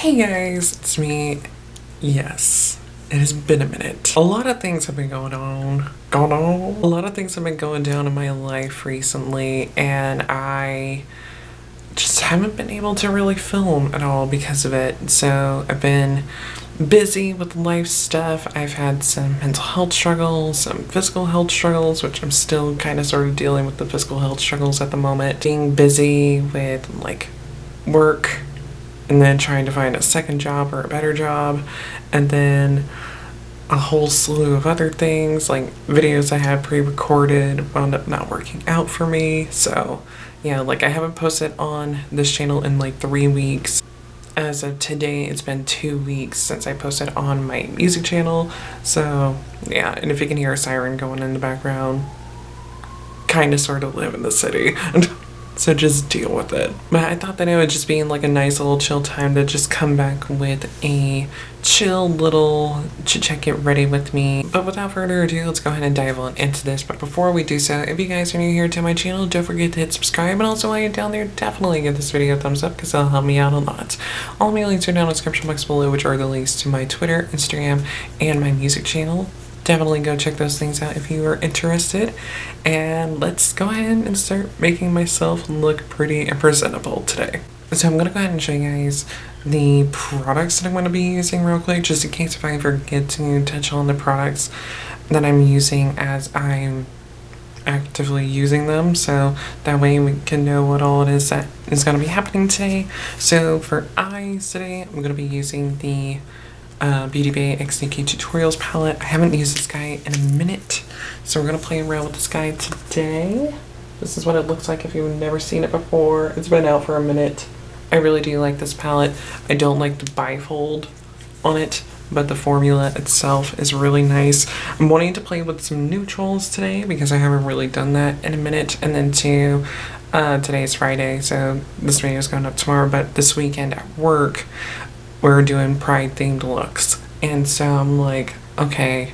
Hey guys, it's me. Yes, it has been a minute. A lot of things have been going on. A lot of things have been going down in my life recently, and I just haven't been able to really film at all because of it. So I've been busy with life stuff. I've had some mental health struggles, some physical health struggles, which I'm still kind of sort of dealing with the physical health struggles at the moment. Being busy with like work and then trying to find a second job or a better job, and then a whole slew of other things like videos I had pre-recorded wound up not working out for me. So yeah, like I haven't posted on this channel in like 3 weeks. As of today, it's been 2 weeks since I posted on my music channel. So yeah, and if you can hear a siren going in the background, kind of sort of live in the city. So just deal with it. But I thought that it would just be like a nice little chill time to just come back with a chill little chit chat, get ready with me. But without further ado, let's go ahead and dive on into this. But before we do so, if you guys are new here to my channel, don't forget to hit subscribe, and also while you're down there, definitely give this video a thumbs up because it'll help me out a lot. All my links are down in the description box below, which are the links to my Twitter, Instagram, and my music channel. Definitely go check those things out if you are interested. And let's go ahead and start making myself look pretty and presentable today. So I'm gonna go ahead and show you guys the products that I'm gonna be using real quick, just in case if I forget to touch on the products that I'm using as I'm actively using them, so that way we can know what all it is that is going to be happening today. So for eyes today, I'm going to be using the Beauty Bay XDK Tutorials palette. I haven't used this guy in a minute, so we're going to play around with this guy today. This is what it looks like if you've never seen it before. It's been out for a minute. I really do like this palette. I don't like the bifold on it, but the formula itself is really nice. I'm wanting to play with some neutrals today because I haven't really done that in a minute. And then too, today is Friday, so this video is going up tomorrow, but this weekend at work, we're doing Pride themed looks. And so I'm like, okay,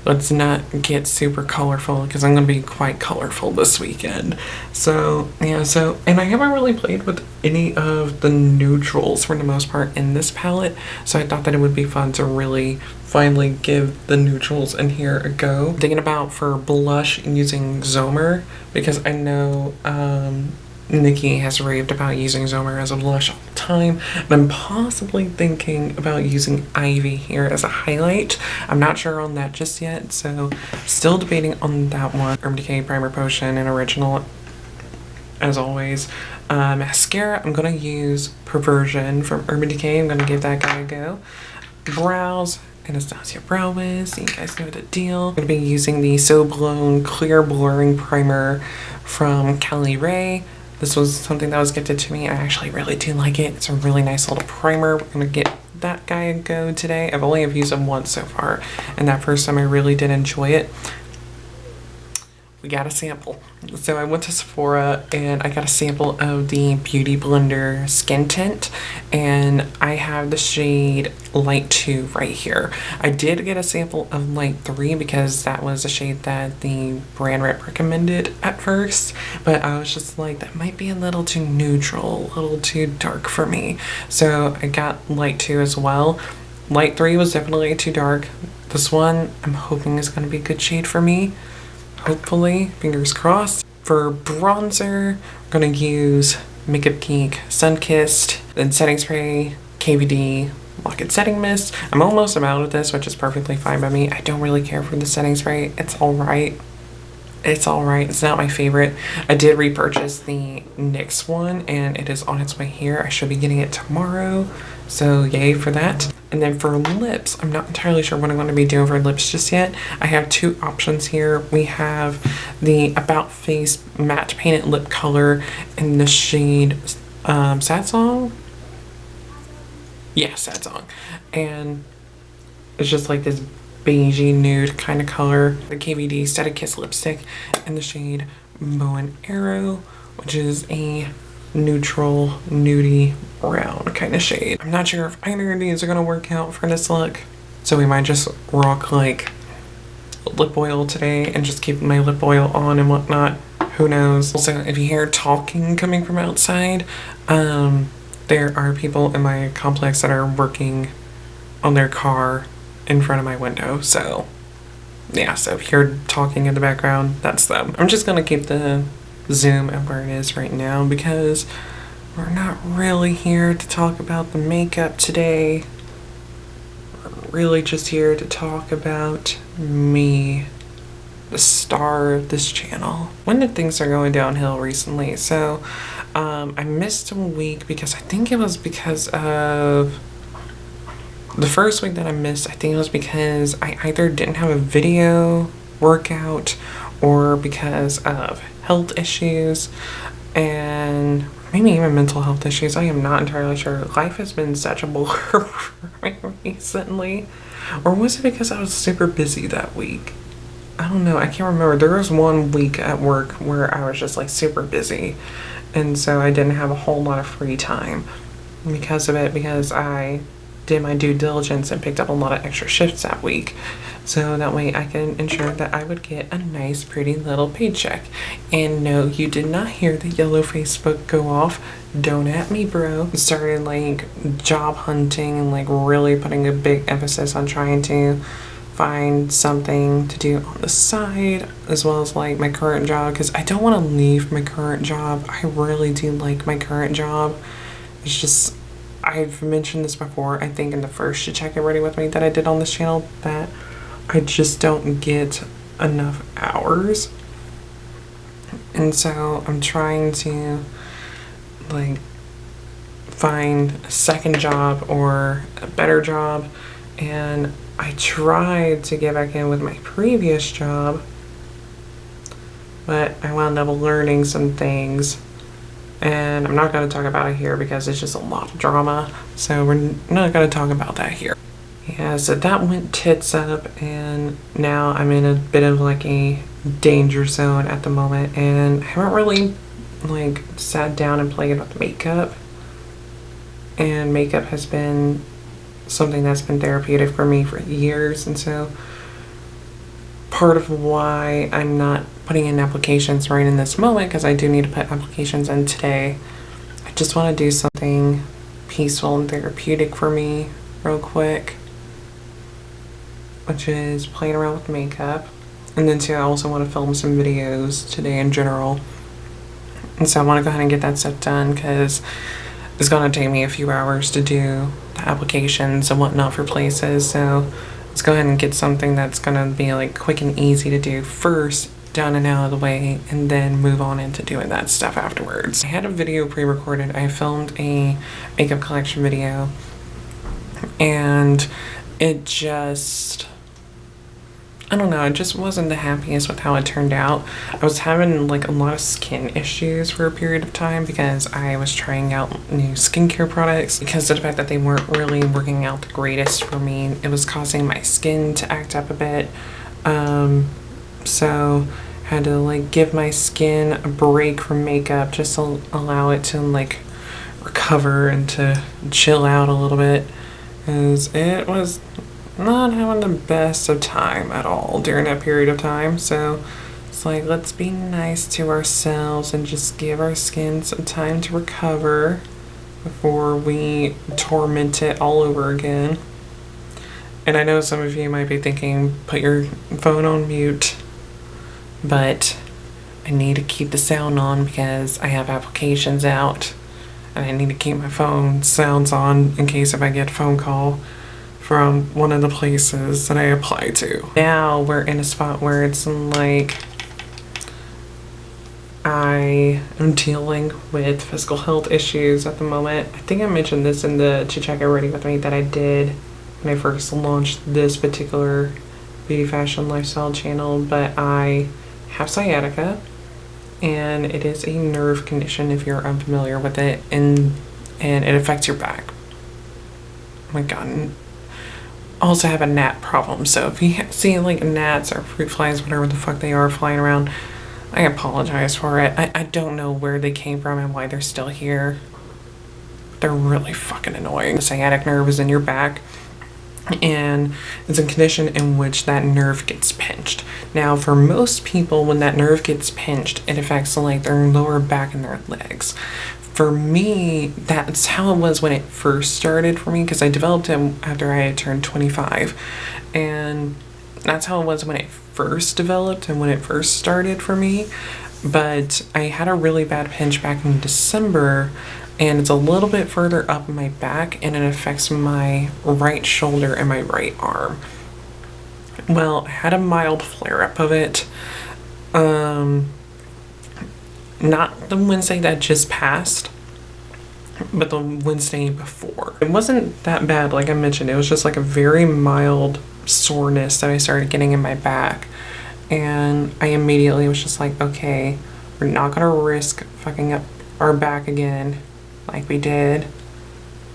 let's not get super colorful because I'm going to be quite colorful this weekend. So yeah, and I haven't really played with any of the neutrals for the most part in this palette, so I thought that it would be fun to really finally give the neutrals in here a go. Thinking about for blush using Zomer, because I know Nikki has raved about using Zomer as a blush all the time, and I'm possibly thinking about using Ivy here as a highlight. I'm not sure on that just yet, so still debating on that one. Urban Decay Primer Potion and Original, as always. Mascara, I'm going to use Perversion from Urban Decay. I'm going to give that guy a go. Brows, Anastasia Brow Wiz, so you guys know the deal. I'm going to be using the So Blown Clear Blurring Primer from Cali Ray. This was something that was gifted to me. I actually really do like it. It's a really nice little primer. We're gonna get that guy a go today. I've only used him once so far, and that first time I really did enjoy it. We got a sample. So I went to Sephora and I got a sample of the Beauty Blender Skin Tint, and I have the shade Light 2 right here. I did get a sample of Light 3 because that was a shade that the brand rep recommended at first, but I was just like, that might be a little too neutral, a little too dark for me. So I got Light 2 as well. Light 3 was definitely too dark. This one I'm hoping is going to be a good shade for me. Hopefully, fingers crossed. For bronzer, I'm gonna use Makeup Geek Sunkissed, then setting spray, KVD, Lock-It Setting Mist. I'm almost out of this, which is perfectly fine by me. I don't really care for the setting spray. It's alright. It's alright. It's not my favorite. I did repurchase the NYX one, and it is on its way here. I should be getting it tomorrow, so yay for that. And then for lips, I'm not entirely sure what I'm going to be doing for lips just yet. I have two options here. We have the About Face Matte Painted Lip Color in the shade Sad Song? Yeah, Sad Song. And it's just like this beigey nude kind of color. The KVD Static Kiss lipstick in the shade Bow and Arrow, which is a neutral nudie brown kind of shade. I'm not sure if either of these are gonna work out for this look, so we might just rock like lip oil today and just keep my lip oil on and whatnot. Who knows? Also, if you hear talking coming from outside, the there are people in my complex that are working on their car in front of my window. So yeah, so if you're talking in the background, that's them. I'm just gonna keep the Zoom at where it is right now because we're not really here to talk about the makeup today. We're really just here to talk about me, the star of this channel. When did things are going downhill recently? So I missed a week because I think it was because of the first week that I missed. I think it was because I either didn't have a video workout or because of health issues and maybe even mental health issues. I am not entirely sure. Life has been such a blur for me recently. Or was it because I was super busy that week? I don't know. I can't remember. There was one week at work where I was just like super busy. And so I didn't have a whole lot of free time because of it, because I did my due diligence and picked up a lot of extra shifts that week. So that way I can ensure that I would get a nice, pretty little paycheck. And no, you did not hear the yellow Facebook go off. Don't at me, bro. Started like job hunting and like really putting a big emphasis on trying to find something to do on the side, as well as like my current job, because I don't want to leave my current job. I really do like my current job. It's just, I've mentioned this before, I think in the first To Check It Ready With Me that I did on this channel, that I just don't get enough hours. And so I'm trying to like find a second job or a better job, and I tried to get back in with my previous job, but I wound up learning some things, and I'm not going to talk about it here because it's just a lot of drama, so we're not going to talk about that here. Yeah, so that went tits up, and now I'm in a bit of like a danger zone at the moment, and I haven't really like sat down and played with makeup, and makeup has been something that's been therapeutic for me for years. And so part of why I'm not putting in applications right in this moment, because I do need to put applications in today, I just want to do something peaceful and therapeutic for me real quick, which is playing around with makeup. And then too, I also want to film some videos today in general, and so I want to go ahead and get that stuff done because it's going to take me a few hours to do the applications and whatnot for places. So let's go ahead and get something that's going to be like quick and easy to do first, done and out of the way, and then move on into doing that stuff afterwards. I had a video pre-recorded. I filmed a makeup collection video, and it just, I don't know, it just wasn't the happiest with how it turned out. I was having like a lot of skin issues for a period of time because I was trying out new skincare products. Because of the fact that they weren't really working out the greatest for me, it was causing my skin to act up a bit. So I had to like give my skin a break from makeup just to allow it to like recover and to chill out a little bit, because it was not having the best of time at all during that period of time. So it's like, let's be nice to ourselves and just give our skin some time to recover before we torment it all over again. And I know some of you might be thinking, put your phone on mute, but I need to keep the sound on because I have applications out, and I need to keep my phone sounds on in case if I get a phone call from one of the places that I apply to. Now we're in a spot where it's like I am dealing with physical health issues at the moment. I think I mentioned this in the To Check It Ready With Me that I did when I first launched this particular beauty fashion lifestyle channel, but I have sciatica, and it is a nerve condition if you're unfamiliar with it, and it affects your back. Oh my god. Also have a gnat problem, so if you see like gnats or fruit flies, whatever the fuck they are flying around, I apologize for it. I don't know where they came from and why they're still here. They're really fucking annoying. The sciatic nerve is in your back, and it's a condition in which that nerve gets pinched. Now, for most people, when that nerve gets pinched, it affects like their lower back and their legs. for me, that's how it was when it first started for me, because I developed it after I had turned 25. And that's how it was when it first developed and when it first started for me. But I had a really bad pinch back in December, and it's a little bit further up my back, and it affects my right shoulder and my right arm. Well, I had a mild flare-up of it. Not the Wednesday that just passed, but the Wednesday before. It wasn't that bad, like I mentioned. It was just like a very mild soreness that I started getting in my back. And I immediately was just like, okay, we're not gonna risk fucking up our back again like we did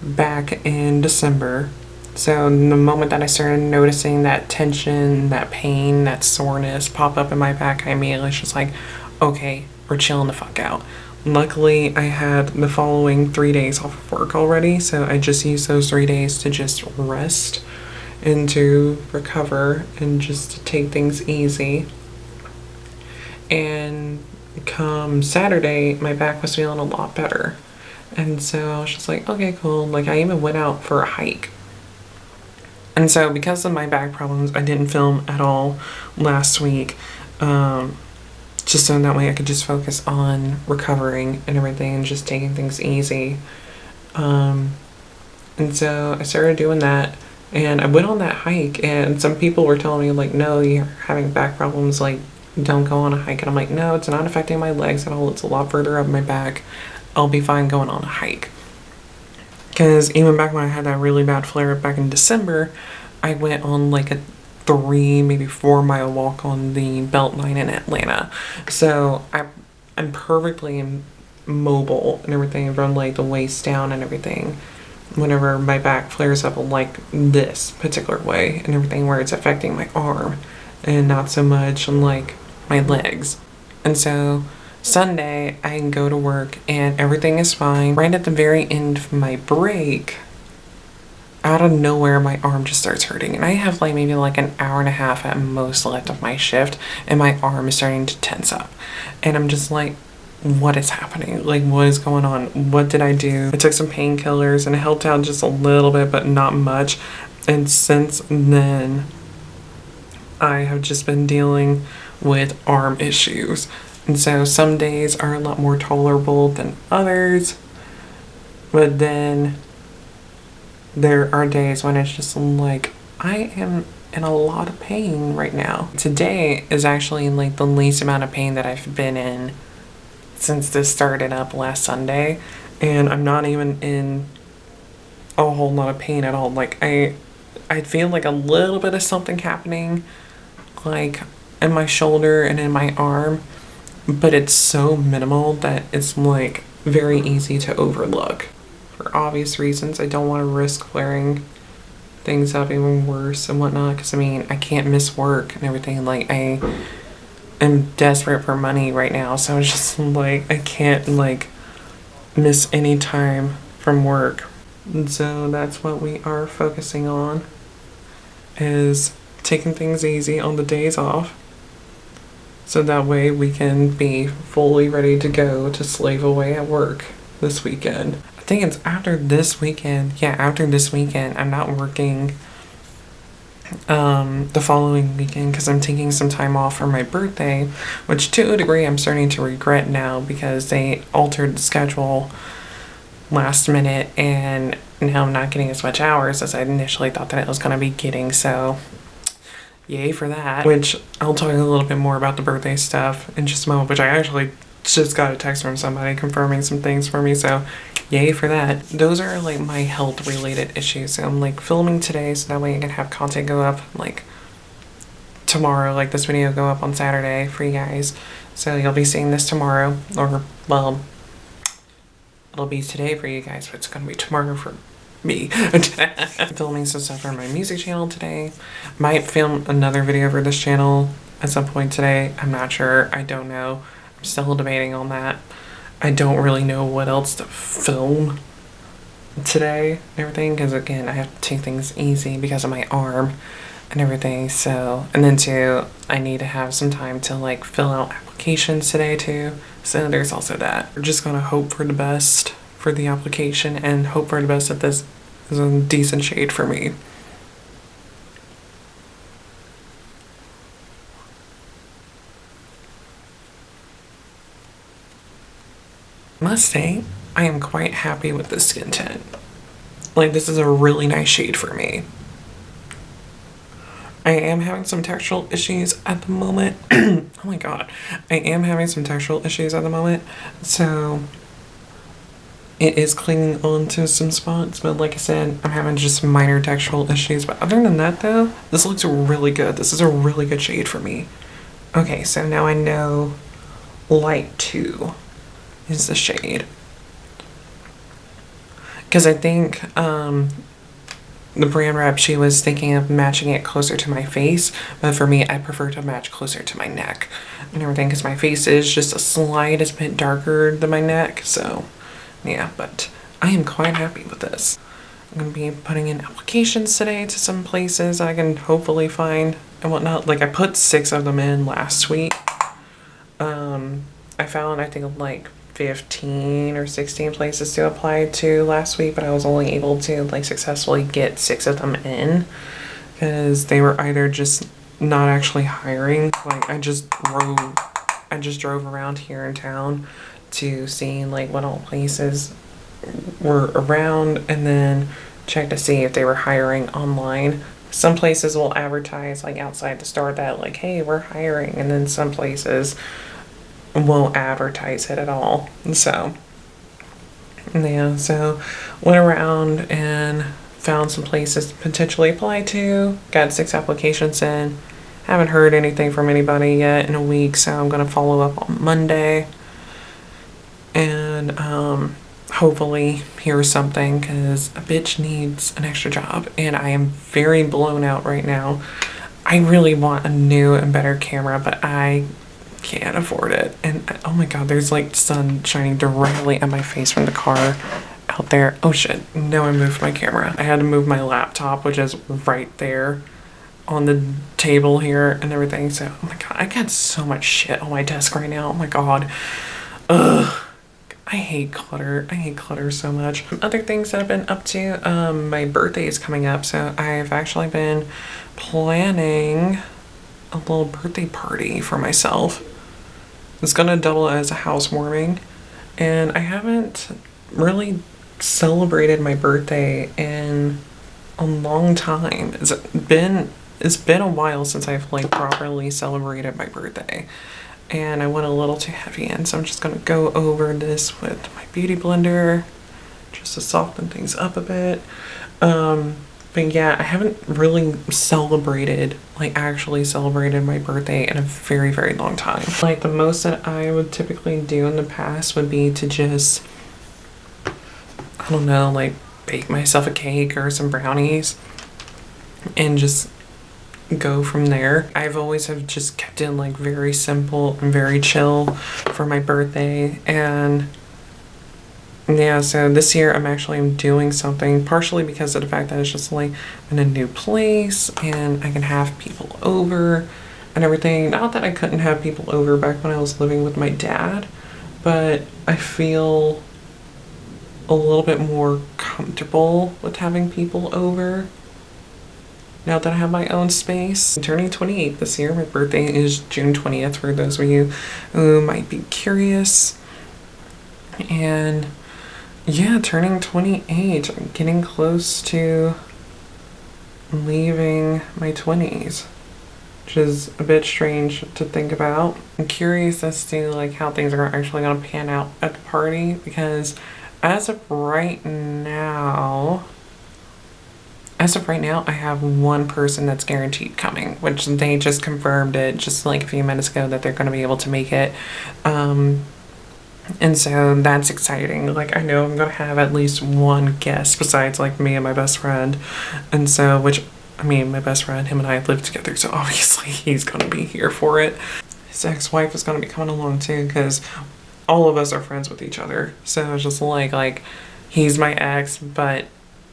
back in December. So the moment that I started noticing that tension, that pain, that soreness pop up in my back, I immediately was just like, okay, we're chilling the fuck out. Luckily, I had the following 3 days off of work already, so I just used those 3 days to just rest and to recover and just to take things easy. And come Saturday, my back was feeling a lot better. And so I was just like, okay, cool. Like, I even went out for a hike. And so because of my back problems, I didn't film at all last week. Just so that way I could just focus on recovering and everything and just taking things easy. And so I started doing that, and I went on that hike, and some people were telling me, like, no, you're having back problems, like, don't go on a hike. And I'm like, no, it's not affecting my legs at all. It's a lot further up my back. I'll be fine going on a hike. Because even back when I had that really bad flare up back in December, I went on like a 3, maybe 4 mile walk on the Beltline in Atlanta. So I'm perfectly mobile and everything from like the waist down and everything whenever my back flares up like this particular way and everything, where it's affecting my arm and not so much on like my legs. And so Sunday I can go to work and everything is fine. Right at the very end of my break, out of nowhere, my arm just starts hurting, and I have like maybe like an hour and a half at most left of my shift, and my arm is starting to tense up, and I'm just like, what is happening? Like, what is going on? What did I do? I took some painkillers and it helped out just a little bit, but not much. And since then, I have just been dealing with arm issues. And so some days are a lot more tolerable than others, but then there are days when it's just like, I am in a lot of pain right now. Today is actually like the least amount of pain that I've been in since this started up last Sunday. And I'm not even in a whole lot of pain at all. Like I feel like a little bit of something happening like in my shoulder and in my arm, but it's so minimal that it's like very easy to overlook. For obvious reasons, I don't want to risk flaring things up even worse and whatnot, because I mean, I can't miss work and everything. Like, I am desperate for money right now, so it's just like, I can't like miss any time from work. And so that's what we are focusing on, is taking things easy on the days off, so that way we can be fully ready to go to slave away at work this weekend. I think it's after this weekend. Yeah, after this weekend. I'm not working the following weekend because I'm taking some time off for my birthday, which to a degree I'm starting to regret now because they altered the schedule last minute, and now I'm not getting as much hours as I initially thought that I was going to be getting. So yay for that, which I'll talk a little bit more about the birthday stuff in just a moment, which I actually just got a text from somebody confirming some things for me, so yay for that. Those are like my health related issues. So I'm like filming today so that way I can have content go up like tomorrow, like this video go up on Saturday for you guys. So you'll be seeing this tomorrow, or well, it'll be today for you guys, but it's gonna be tomorrow for me. Filming some stuff for my music channel today. Might film another video for this channel at some point today. I'm not sure. I don't know. I'm still debating on that. I don't really know what else to film today and everything, because again, I have to take things easy because of my arm and everything. So, and then too, I need to have some time to like fill out applications today too. So there's also that. We're just gonna hope for the best for the application and hope for the best that this is a decent shade for me. I must say, I am quite happy with this skin tint. Like, this is a really nice shade for me. I am having some textural issues at the moment. Oh my god. I am having some textural issues at the moment. So it is clinging on to some spots, but like I said, I'm having just minor textural issues. But other than that though, this looks really good. This is a really good shade for me. Okay, so now I know light 2 is the shade. Because I think the brand rep, she was thinking of matching it closer to my face, but for me, I prefer to match closer to my neck and everything because my face is just a slightest bit darker than my neck. So yeah, but I am quite happy with this. I'm going to be putting in applications today to some places I can hopefully find and whatnot. Like I put 6 of them in last week. I found, I think, like 15 or 16 places to apply to last week, but I was only able to like successfully get 6 of them in because they were either just not actually hiring. Like I just drove around here in town to see like what all places were around and then check to see if they were hiring online. Some places will advertise like outside the store that like, hey, we're hiring, and then some places won't advertise it at all. So yeah, so went around and found some places to potentially apply to, got 6 applications in. Haven't heard anything from anybody yet in a week, so I'm gonna follow up on Monday and hopefully hear something because a bitch needs an extra job and I am very blown out right now. I really want a new and better camera, but I can't afford it. And oh my god, there's like sun shining directly at my face from the car out there. Oh shit, no, I moved my camera. I had to move my laptop, which is right there on the table here and everything. So oh my god, I got so much shit on my desk right now. Oh my god. Ugh. I hate clutter. I hate clutter so much. Other things that I've been up to, my birthday is coming up, so I've actually been planning a little birthday party for myself. It's gonna double as a housewarming, and I haven't really celebrated my birthday in a long time. It's been a while since I've like properly celebrated my birthday, and I went a little too heavy in, so I'm just gonna go over this with my beauty blender just to soften things up a bit. But yeah, I haven't really actually celebrated my birthday in a very, very long time. Like the most that I would typically do in the past would be to just, I don't know, like bake myself a cake or some brownies and just go from there. I've always have just kept it like very simple and very chill for my birthday, and yeah, so this year I'm doing something partially because of the fact that it's just like in a new place and I can have people over and everything. Not that I couldn't have people over back when I was living with my dad, but I feel a little bit more comfortable with having people over now that I have my own space. I'm turning 28 this year. My birthday is June 20th for those of you who might be curious. And yeah, turning 28, I'm getting close to leaving my 20s, which is a bit strange to think about. I'm curious as to like how things are actually going to pan out at the party, because as of right now, I have one person that's guaranteed coming, which they just confirmed it just like a few minutes ago that they're going to be able to make it. And so that's exciting. Like I know I'm going to have at least one guest besides like me and my best friend. And so, my best friend, him and I live together, so obviously he's going to be here for it. His ex-wife is going to be coming along too, because all of us are friends with each other. So it's just like he's my ex, but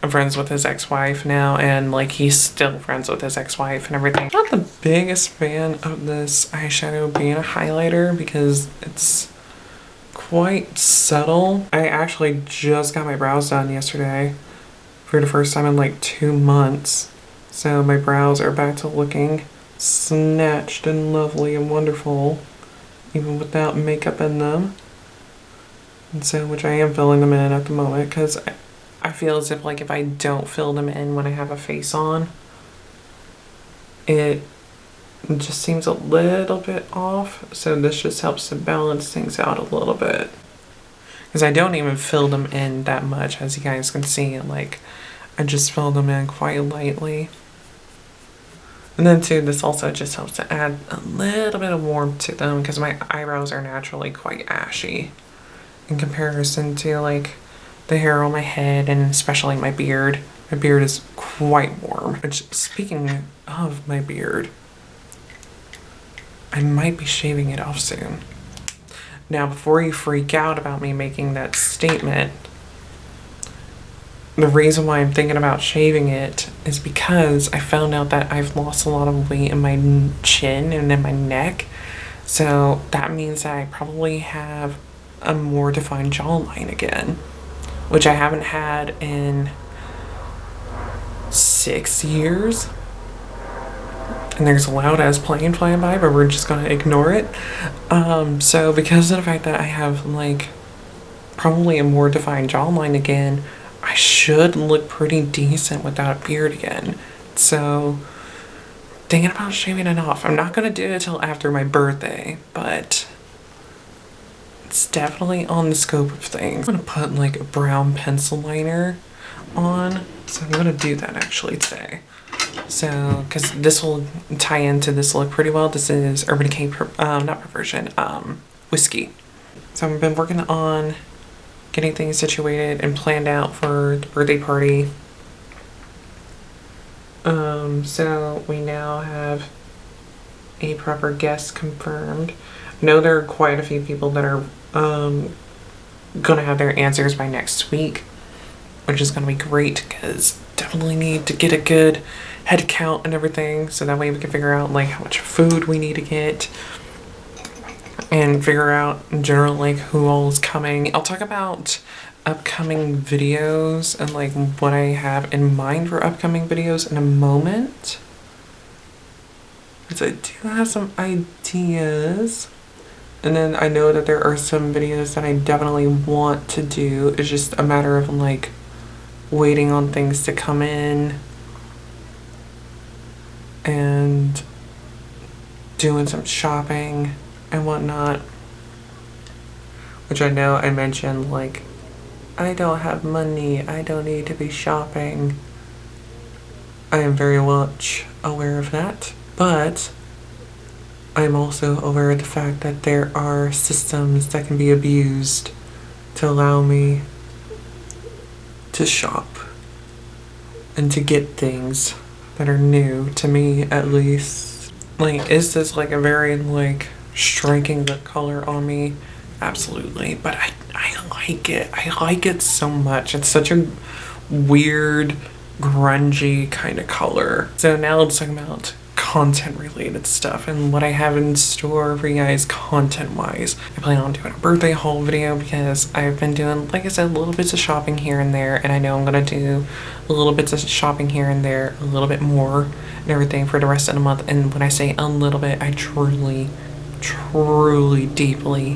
I'm friends with his ex-wife now, and like he's still friends with his ex-wife and everything. I'm not the biggest fan of this eyeshadow being a highlighter because it's quite subtle. I actually just got my brows done yesterday for the first time in like 2 months. So my brows are back to looking snatched and lovely and wonderful, even without makeup in them. And so, which I am filling them in at the moment, because I feel as if like if I don't fill them in when I have a face on, it just seems a little bit off. So this just helps to balance things out a little bit. Because I don't even fill them in that much, as you guys can see. Like, I just fill them in quite lightly. And then too, this also just helps to add a little bit of warmth to them, because my eyebrows are naturally quite ashy in comparison to like the hair on my head, and especially my beard. My beard is quite warm. Which, speaking of my beard, I might be shaving it off soon. Now, before you freak out about me making that statement, the reason why I'm thinking about shaving it is because I found out that I've lost a lot of weight in my chin and in my neck. So that means that I probably have a more defined jawline again, which I haven't had in 6 years. And there's a loud ass plane flying by, but we're just gonna ignore it. So because of the fact that I have like probably a more defined jawline again, I should look pretty decent without a beard again. So thinking about shaving it off. I'm not gonna do it till after my birthday, but it's definitely on the scope of things. I'm gonna put like a brown pencil liner on, so I'm gonna do that actually today. So, because this will tie into this look pretty well. This is Urban Decay, not Perversion, Whiskey. So I've been working on getting things situated and planned out for the birthday party. So we now have a proper guest confirmed. I know there are quite a few people that are gonna have their answers by next week, which is gonna be great, because definitely need to get a good head count and everything, so that way we can figure out like how much food we need to get and figure out in general like who all is coming. I'll talk about upcoming videos and like what I have in mind for upcoming videos in a moment, because I do have some ideas. And then I know that there are some videos that I definitely want to do. It's just a matter of like waiting on things to come in and doing some shopping and whatnot. Which I know I mentioned like, I don't have money, I don't need to be shopping. I am very much aware of that, but I'm also aware of the fact that there are systems that can be abused to allow me to shop and to get things that are new to me, at least. Like, is this like a very like striking the color on me? Absolutely, but I like it. I like it so much. It's such a weird, grungy kind of color. So now let's talk about content related stuff and what I have in store for you guys content wise. I plan on doing a birthday haul video because I've been doing, like I said, little bits of shopping here and there, and I know I'm gonna do a little bits of shopping here and there, a little bit more and everything for the rest of the month. And when I say a little bit, I truly deeply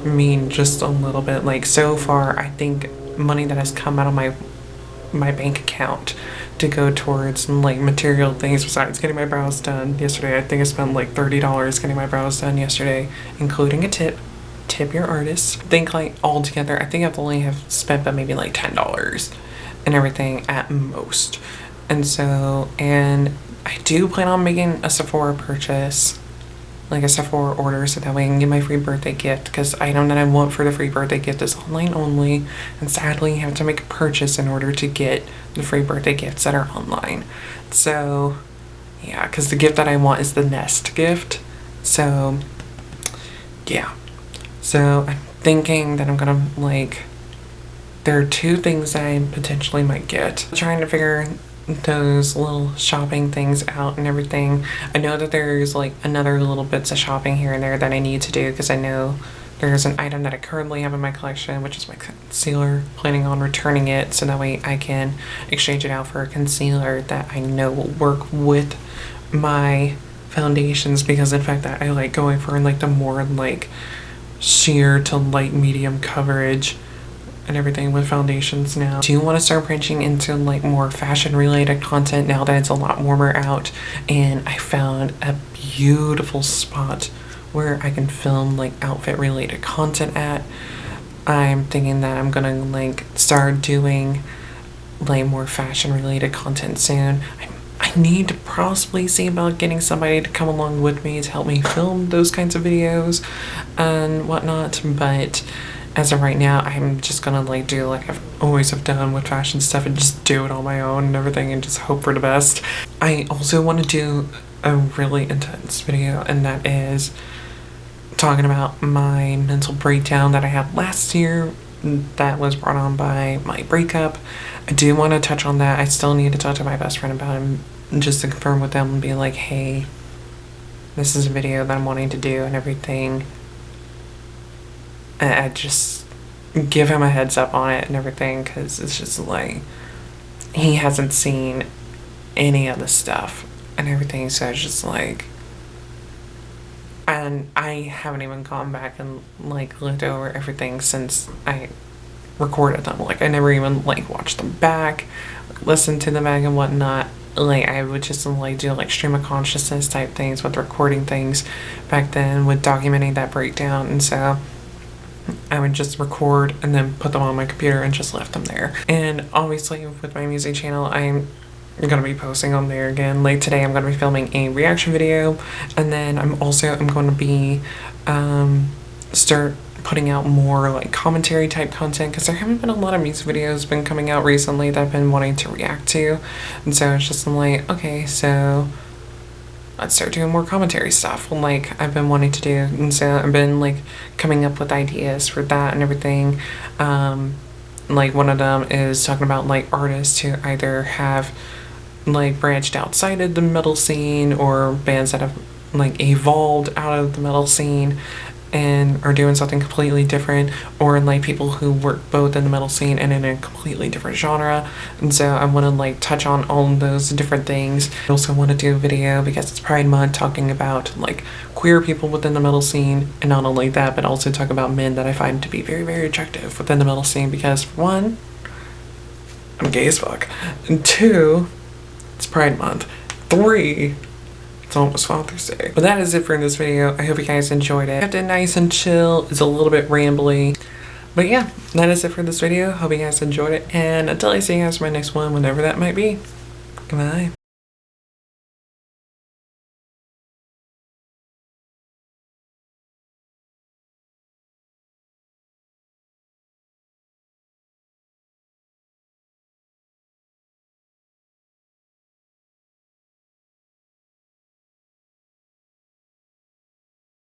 mean just a little bit. Like, so far I think money that has come out of my bank account to go towards like material things besides getting my brows done yesterday. I think I spent like $30 getting my brows done yesterday, including a tip. Tip your artists. I think like all together, I think I've only have spent about maybe like $10 and everything at most. And so, and I do plan on making a Sephora purchase, like a Sephora order, so that way I can get my free birthday gift, because the item that I want for the free birthday gift is online only, and sadly you have to make a purchase in order to get the free birthday gifts that are online. So yeah, because the gift that I want is the Nest gift. So yeah, so I'm thinking that I'm gonna like, there are 2 things that I potentially might get. I'm trying to figure those little shopping things out and everything. I know that there's like another little bits of shopping here and there that I need to do, because I know There's an item that I currently have in my collection, which is my concealer. Planning on returning it so that way I can exchange it out for a concealer that I know will work with my foundations, because in fact that I like going for like the more like sheer to light medium coverage and everything with foundations now. Do you want to start branching into like more fashion related content now that it's a lot warmer out? And I found a beautiful spot where I can film like outfit related content at. I'm thinking that I'm gonna like start doing like more fashion related content soon. I need to possibly see about getting somebody to come along with me to help me film those kinds of videos and whatnot, but as of right now, I'm just gonna like do like I've always have done with fashion stuff and just do it on my own and everything and just hope for the best. I also want to do a really intense video, and that is talking about my mental breakdown that I had last year that was brought on by my breakup. I do want to touch on that. I still need to talk to my best friend about it just to confirm with them and be like, hey, this is a video that I'm wanting to do and everything. And I just give him a heads up on it and everything, because it's just like he hasn't seen any of the stuff and everything, so it's just like, and I haven't even gone back and like looked over everything since I recorded them. Like I never even like watched them back, listened to them back and whatnot. Like I would just like do like stream of consciousness type things with recording things back then, with documenting that breakdown, and so I would just record and then put them on my computer and just left them there. And obviously with my music channel, I'm gonna be posting on there again. Like today I'm gonna be filming a reaction video, and then I'm going to be start putting out more like commentary type content, because there haven't been a lot of music videos been coming out recently that I've been wanting to react to, and so it's just like, okay, so let's start doing more commentary stuff like I've been wanting to do. And so I've been like coming up with ideas for that and everything. Like one of them is talking about like artists who either have like branched outside of the metal scene, or bands that have like evolved out of the metal scene and are doing something completely different, or like people who work both in the metal scene and in a completely different genre. And so I want to like touch on all of those different things. I also want to do a video, because it's Pride Month, talking about like queer people within the metal scene, and not only that, but also talk about men that I find to be very, very attractive within the metal scene, because one, I'm gay as fuck, and two, it's Pride Month, three, it's almost Father's Day. But that is it for this video. I hope you guys enjoyed it. Kept it nice and chill. It's a little bit rambly. But yeah, that is it for this video. Hope you guys enjoyed it. And until I see you guys in my next one, whenever that might be, goodbye.